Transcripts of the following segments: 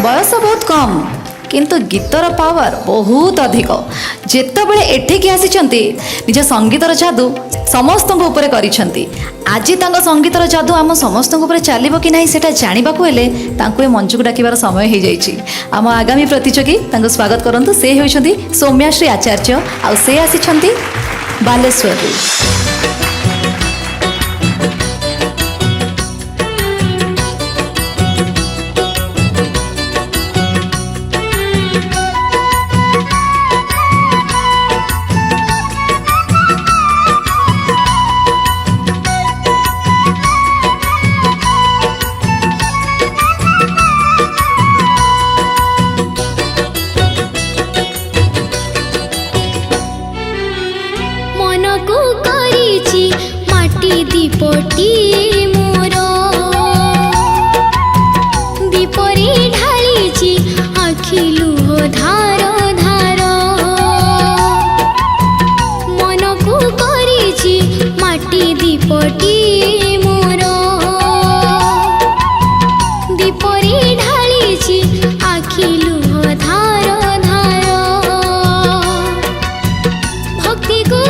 बयस बहुत कम किंतु गीतर पावर बहुत अधिक। जेतेबेले एठिकी आसिचंती निज संगीतर जादू समस्त ऊपर करिसंती। आज तांको संगीतर जादू आम समस्त ऊपर चलिबो कि नाही सेटा जानिबाकू हेले तांको ए मंचकू डाकिबार समय हो जाइछि। आम आगामी प्रतियोगी तांको स्वागत करंतु। से होइछंती सौम्याश्री आचार्य आ से आसिछंती बालेश्वररू। दीपटी मोर दीपरे ढाली आखि लुह धार धार मन को करी माटी दीपटी मोर दीपरे ढाली आखि लुह धार धार भक्ति को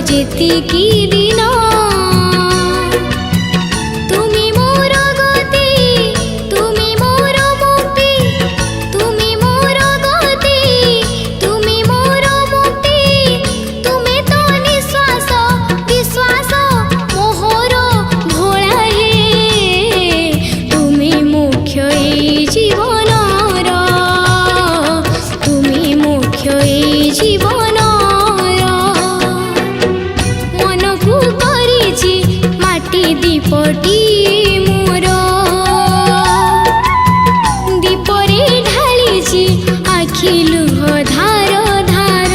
जेतिकी दिन तुमी मोर गति तुमी मोर मुक्ति तुमी मोर गति तुमी मोर मुक्ति तुमे तो निश्वास विश्वास मोहर भोला हे तुमी मुख्य ए जीवनर तुमी मुख्य ए जीवन दीपटी मोर दीपरे ढाली आखि लुह धार धार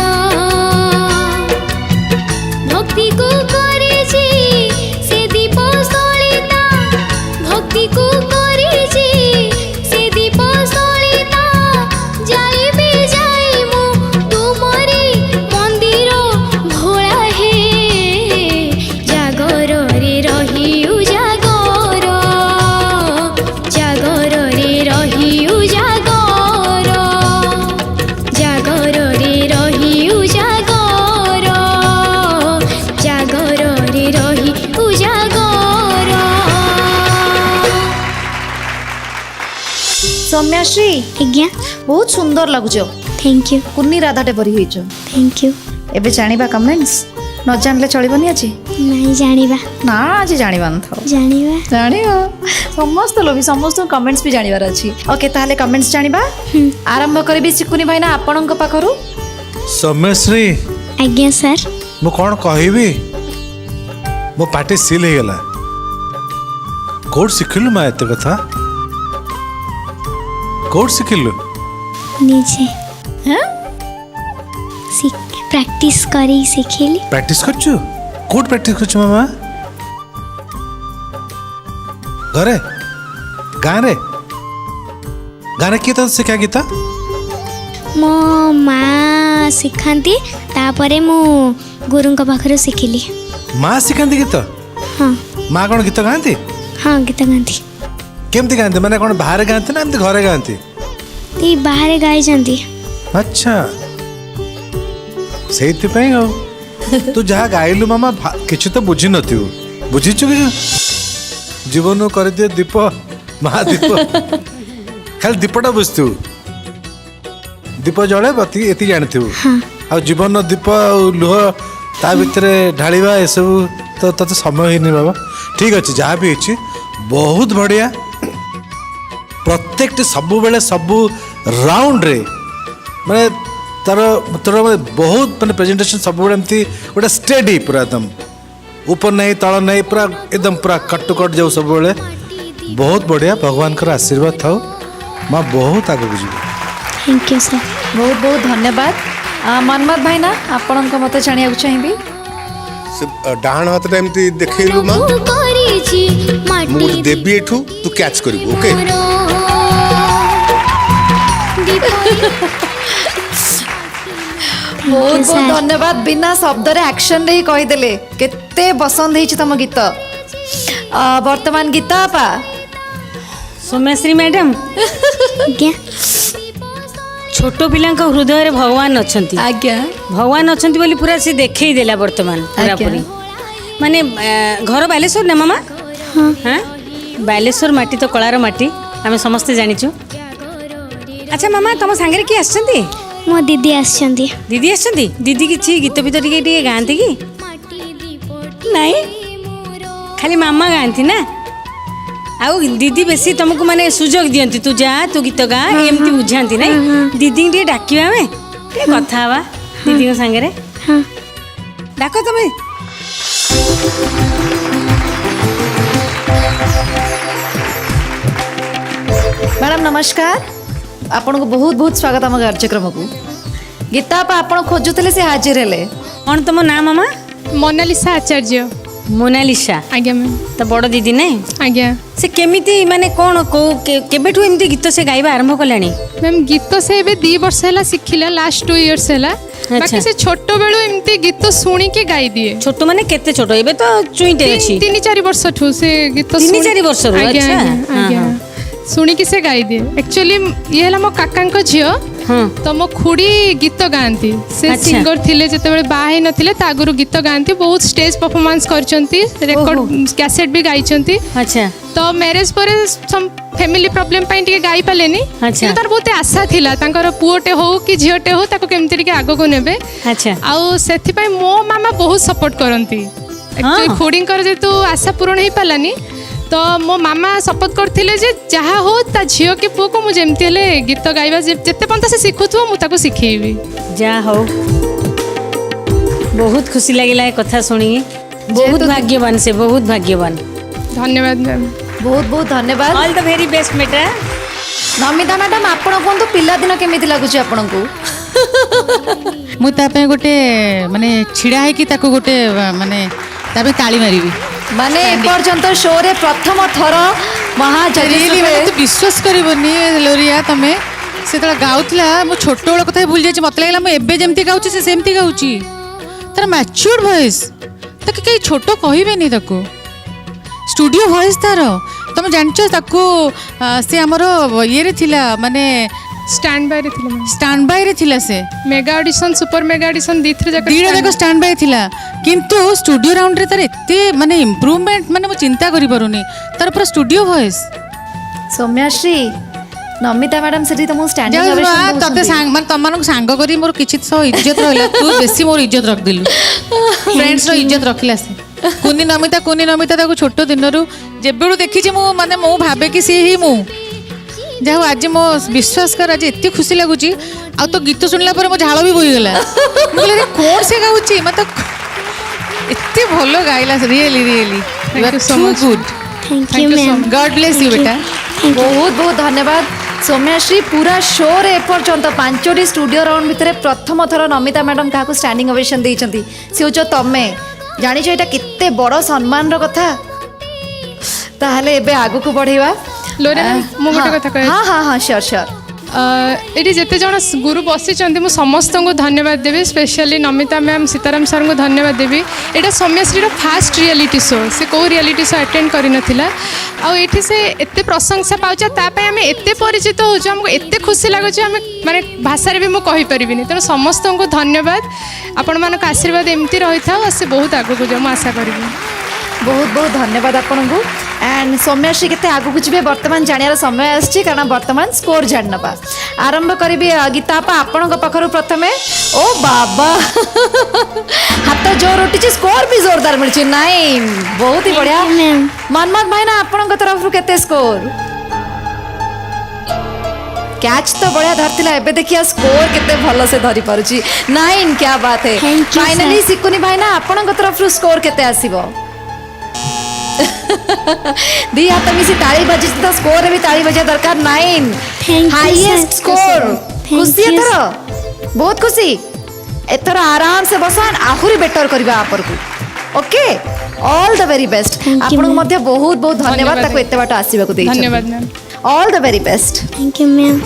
भक्ति को करे सौम्याश्री आज्ञा बहुत सुंदर लगुच थैंक यू कुन्नी राधाटे परी होइछ थैंक यू एबे जानिबा कमेंट्स न जानले चलिबनी आज नहीं जानिबा ना आज जानिबा न थाओ जानिबा जानिबा समस्त लोभी समस्त कमेंट्स भी जानिबार अछि ओके ताले कमेंट्स जानिबा आरंभ करबी चिकुनी भाईना आपणक पाखरु सौम्यश्री आज्ञा सर मु कौन कहबी मो पार्टी सिल हो गला कोड शिखिलु मा एते कथा कोड शिखिलु निजे हैं प्रैक्टिस करी सिखेली प्रैक्टिस करछु कोड प्रैक्टिस करछु मामा घरे गाने गाने की तो सिखा गीता मो माँ सिखाती तापरे मु गुरुंक पाखरे सिखिली माँ सिखाती गीत हाँ माँ कौन गीत गाती हाँ गीत गाती केमती गाती माने कौन बाहर गाती ना एमती घरे गाती ती बाहर गाई जानती अच्छा से तू जहाँ गाइलु मामा किसी तो बुझी नथिबु बुझीचु कि जीवन कर दिए दीप महादीप खाली दीपटा बुझतु दीप जले बती एति जानिथिबु आ जीवन दीप लुह ता भितर ढालिबा ए सब तो तते समय हिनी बाबा ठीक अछि जहाँ भी अछि बहुत बढ़िया प्रत्येक सब बेले सब राउंड रे माने तार तोर बहुत माने प्रेजेंटेशन सब बेले एमती गोटे स्टेडी पूरा एकदम ऊपर नहीं तल नहीं पूरा एकदम पूरा कट टू कट जाऊ सब बेले बहुत बढ़िया भगवान का आशीर्वाद थाओ माँ बहुत आगे बुझी थैंक यू सर बहुत बहुत धन्यवाद मनमत भाईना आपणक मत जानिया चाहिए से डाहाण हाथ एमती देखैलु माँ मु देबी एठू तू कैच करिबो ओके बहुत बहुत धन्यवाद बिना शब्द रे एक्शन रे ही कहीदेले केते पसंद ହେଇଛି तम गीत वर्तमान गीत आपा सोमेश्री मैडम आज्ञा छोट पिला हृदय रे भगवान अछंती आज्ञा भगवान अछंती बोली पूरा से देखई देला वर्तमान पूरा आज्ञा। पूरी माने घर बालेश्वर ना मामा हाँ बालेश्वर माटी तो कलार माटी आमे समस्ते जानिଛୁ अच्छा मामा तुम सांगरे की आछंती मो दीदी आछंती दीदी आछंती दीदी किछि गीत भीत टिके गांती की नहीं खाली मामा गांती ना आउ दीदी बेसी तुमको माने सुजोग दियंती तू जा तू गीत गा एमती बुझांती नहीं दीदी टिके डाकिबा हमें टिके कथा हवा दीदी को सांगरे हाँ डाको तमे मैडम नमस्कार आपन को बहुत बहुत स्वागत आम कार्यक्रम को गीता आपन खोजुले से हाजिर हेले कौन तुम ना मामा मोनालिसा आचार्य मोनालिसा आज्ञा मैम तो बड़ दीदी नहीं आज्ञा से केमिति माने कौन को केबेठु एमती गीत से गाइबा आरंभ कलानी मैम गीत से एबे 2 वर्ष हैला सिखिला लास्ट 2 इयर्स हैला बाकी से छोट बेलु एमती गीत सुनी के गाई दिए छोट माने केते छोट एबे तो चुईटे अछि 3-4 वर्ष ठु से गीत 3-4 वर्ष रो आज्ञा अच्छा आज्ञा, आज्ञा सुनी कि से गाई दिए एक्चुअली ये हैला मो काकांक झियो हाँ तो मो खुड़ी गीत गाती से अच्छा। सिंगर थिले जेतेबेले बाहे नथिले ता आगुरु गीत गाती बहुत स्टेज परफॉर्मेंस करचंती रेकॉर्ड कैसेट भी गाइचंती अच्छा तो मैरिज पर सम फैमिली प्रॉब्लम पाई टिके गाई पालेनी अच्छा। तार बहुत आशा थिला तांकर पुओटे हो कि झियोटे हो ताको केमति टिके आगो को नेबे अच्छा आउ सेथि पई मो मामा बहुत सपोर्ट करंती एक्चुअली खुड़ींकर जे तू आशा पूर्ण हे पालानी तो मो मामा शपथ करथिले जे जहा हो ता झियो के पुओ को मु जेमति हेले गीत गाइबा जेते पंत से सिखुथु मु ताको सिखेबी जा हो बहुत खुशी लगिला ए कथा सुनी बहुत भाग्यवान से बहुत भाग्यवान धन्यवाद मैम बहुत बहुत धन्यवाद ऑल द वेरी बेस्ट बेटा नमिता मैडम आपण कोन पिला दिन केमिति लागुची आपण को मु तापे गोटे माने छिड़ा है कि ताको गोटे माने तापे ताली मारिबी माने पर्यंत शो रे प्रथम थर महाजगीली रे तू विश्वास करबनी लोरिया तमे से तला गाउतला मु छोट बेला कथा भूल जाय मत लागला मु एबे जेमती गाउची से सेमती गाउची तार मैच्योर वॉइस ताके कई छोटो कहिबेनी ताको स्टूडियो वॉइस तार तुम जानछ ताको से हमर ये रे थिला माने स्टैंड बाय रे थिले मैम स्टैंड बाय रे थिला से mega audition super mega audition दीथरे जाकर दीड़ा जाक स्टैंड बाय थिला किंतु स्टूडियो राउंड रे तार एते माने इम्प्रूवमेंट माने मु चिंता करि परुनी तार पूरा स्टूडियो वॉइस सौम्याश्री ନମିତା ମ୍ୟାଡାମ ସେଠି ତମକୁ ଷ୍ଟାଣ୍ଡିଂ ଯାଉ ଓଭେସନ ତତେ ଦଉଛନ୍ତି। ମାନେ ତମମାନଙ୍କୁ ସାଙ୍ଗ କରି ମୋର କିଛି ସହ ଇଜ୍ଜତ ରହିଲା ତୁ ବେଶୀ ମୋର ଇଜ୍ଜତ ରଖିଦେଲୁ ଫ୍ରେଣ୍ଡସର ଇଜ୍ଜତ ରଖିଲା ସେ କୁନି ନମିତା ତାକୁ ଛୋଟ ଦିନରୁ ଯେବେଳୁ ଦେଖିଛି ମୁଁ ମାନେ ମୁଁ ଭାବେ କି ସିଏ ହିଁ ମୁଁ ଯାହା ହଉ ଆଜି ମୋ ବିଶ୍ୱାସ କର ଆଜି ଏତେ ଖୁସି ଲାଗୁଛି ଆଉ ତୋ ଗୀତ ଶୁଣିଲା ପରେ ମୋ ଝାଳ ବି ବୋହିଗଲା ମୁଁ କହିଲି କଣ ସେ ଗାଉଛି ମତେ ଏତେ ଭଲ ଗାଇଲା really really Thank you so much. Good thank you ma'am God bless you ବେଟା ବହୁତ ବହୁତ ଧନ୍ୟବାଦ ସୌମ୍ୟାଶ୍ରୀ ପୁରା ଶୋରେ ଏପର୍ଯ୍ୟନ୍ତ 5ଟି ଷ୍ଟୁଡିଓ ରାଉଣ୍ଡ ଭିତରେ ପ୍ରଥମ ଥର ନମିତା ମ୍ୟାଡାମ କାହାକୁ ଷ୍ଟାଣ୍ଡିଂ ଓଭେସନ ଦେଇଛନ୍ତି ସେ ହଉଛ ତମେ ଜାଣିଛ ଏଇଟା କେତେ ବଡ଼ ସମ୍ମାନର କଥା ତାହେଲେ ଏବେ ଆଗକୁ ବଢ଼େଇବା ଲୋରିଆ ମୁଁ ଗୋଟେ କଥା କହିବି ହଁ ହଁ ହଁ ସିଓର ସିଓର ଏଠି ଯେତେ ଜଣ ଗୁରୁ ବସିଛନ୍ତି ମୁଁ ସମସ୍ତଙ୍କୁ ଧନ୍ୟବାଦ ଦେବି ସ୍ପେଶାଲି ନମିତା ମ୍ୟାମ୍ ସୀତାରାମ ସାର୍ଙ୍କୁ ଧନ୍ୟବାଦ ଦେବି ଏଇଟା ସୌମ୍ୟଶ୍ରୀର ଫାଷ୍ଟ ରିଆଲିଟି ଶୋ ସେ କେଉଁ ରିଆଲିଟି ଶୋ ଆଟେଣ୍ଡ କରିନଥିଲା ଆଉ ଏଠି ସେ ଏତେ ପ୍ରଶଂସା ପାଉଛି ତା ପାଇଁ ଆମେ ଏତେ ପରିଚିତ ହେଉଛୁ ଆମକୁ ଏତେ ଖୁସି ଲାଗୁଛି ଆମେ ମାନେ ଭାଷାରେ ବି ମୁଁ କହିପାରିବିନି ତେଣୁ ସମସ୍ତଙ୍କୁ ଧନ୍ୟବାଦ ଆପଣମାନଙ୍କ ଆଶୀର୍ବାଦ ଏମିତି ରହିଥାଉ ଆଉ ସେ ବହୁତ ଆଗକୁ ଯାଉ ମୁଁ ଆଶା କରିବି ବହୁତ ବହୁତ ଧନ୍ୟବାଦ ଆପଣଙ୍କୁ एंड सौम्याश्री केते आगु ଯିବେ ବର୍ତ୍ତମାନ ଜାଣିବାର ସମୟ ଆସିଛି କାରଣ ବର୍ତ୍ତମାନ ସ୍କୋର ଜାଣିନବା ଆରମ୍ଭ କରିବି ଗୀତା ଆପା ଆପଣଙ୍କ ପାଖରୁ ପ୍ରଥମେ ଓ ବାବା ହାତ ଜୋର ଉଠିଛି ସ୍କୋର ବି जोरदार ମିଳିଛି 9 ବହୁତ ହି ବଢିଆ मनमत भाईना ଆପଣଙ୍କ ତରଫରୁ କେତେ ସ୍କୋର कैच तो बढ़िया धरतिला एबे देखिया स्कोर केते भलो से धरी पारुची 9 क्या बात है फाइनली सिकुनी भाईना आपनक तरफ स्कोर केते आसीबो दी हाथ मिसी ताली बजी तो स्कोर भी ताली बजा दरकार 9 हाईएस्ट स्कोर खुशी एथर बहुत खुशी एथर आराम से बसन आहुरी बेटर करबा आपन को okay all the very best आपन मध्ये बहुत बहुत धन्यवाद ताको एते बाटा आसीबा को देई धन्यवाद ma'am all the very best thank you ma'am